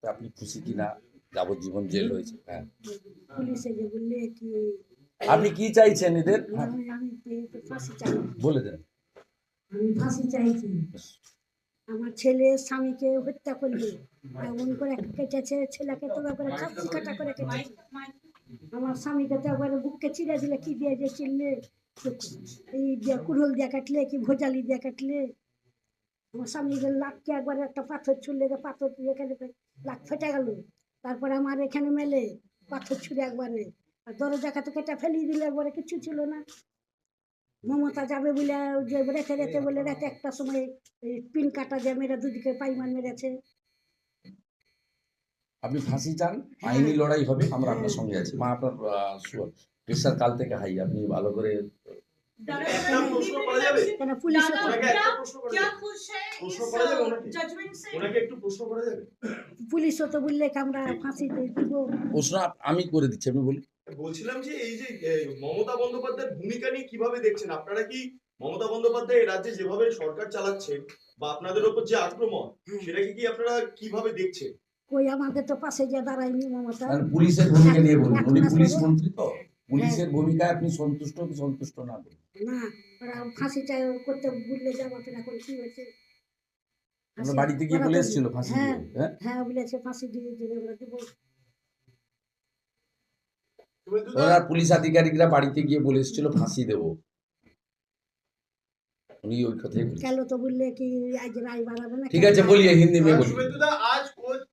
আপনি খুশি কিনা? যাবজ্জীবন জেল হয়েছে, হ্যাঁ। পুলিশে যে বললে কি আপনি কি চাইছেন এদের? হ্যাঁ, আমি ফাঁসি চাই, বলে দেন। আমি ফাঁসি চাইছি। আমার ছেলে স্বামীকে হত্যা করবে, এমন করে কেটেছে, ছেলেকে তো একবারে খাসি কাটা করে কেটেছে। আমার স্বামীকে তো একবারে বুককে চিড়ে দিলে, কি দিয়ে যে চিনলে, এই দিয়ে কুড়োল দিয়ে কাটলে কি ভোজালি দিয়ে কাটলে। আমার স্বামীকে লাককে একবারে একটা পাথর ছুড়লে, পাথর এখানে লাক ফেটে গেল। তারপরে আমার এখানে মেলে পাথর ছুঁড়ে একবারে, আর দরজা কাছে কেটে ফেলিয়ে দিলে, একবারে কিছু ছিল না। মমতা যাবে বলে যে রেখে রেখে বলে রাতে একটা সময় পিন কাটা দিয়ে মেরে দুদিকে পাইমান মেরেছে। আপনি ফাঁসি চান, আইনি লড়াই হবে, আমরা আপনার সঙ্গে আছি। মা, আপনার প্রেশার কাল থেকে হাই, আপনি ভালো করে। একটা প্রশ্ন করা যাবে? কেন পুলিশ ওনাকে একটা প্রশ্ন করা যাবে? প্রশ্ন করা যাবে ওনাকে? ওনাকে একটু প্রশ্ন করা যাবে? পুলিশও তো বললে কি আমরা ফাঁসি দিব। প্রশ্ন আমি করে দিচ্ছি, আপনি বলুন। বলছিলাম যে এই যে মমতা বন্দ্যোপাধ্যায়ের ভূমিকা নিয়ে কিভাবে দেখছেন আপনারা? কি মমতা বন্দ্যোপাধ্যায় এই রাজ্যে যেভাবে সরকার চালাচ্ছেন বা আপনাদের উপর যে আক্রমণ, সেটাকে কি আপনারা কিভাবে দেখছেন? কই আমাদের তো পাশে যে দাঁড়ায়নি মমতা। পুলিশের ভূমিকা নিয়ে বলুন, উনি এখন পুলিশ আসলে- মন্ত্রী, তো পুলিশের ভূমিকায় আপনি সন্তুষ্ট কি সন্তুষ্ট না বলুন? না, ওরা ফাঁসি চাই করতে বললে যাবো না, এখন কি হয়েছে। আমরা বাড়িতে গিয়ে ওরা বলে তো- এসেছিল ফাঁসি হ্যাঁ দিবে, হ্যাঁ? হ্যাঁ বলেছে ফাঁসি দিয়ে দেবে, আমরা দেবো। ওনার পুলিশ আধিকারিকরা বাড়িতে গিয়ে বলে এসেছিল ফাঁসি দেবো, উনি ওই কথাই বলেছেন। কেন তো বললে কি আজ রায় বাড়াবে না। ঠিক আছে, বলিए हिंदी में बोलिए। শুভেন্দুদা, আজ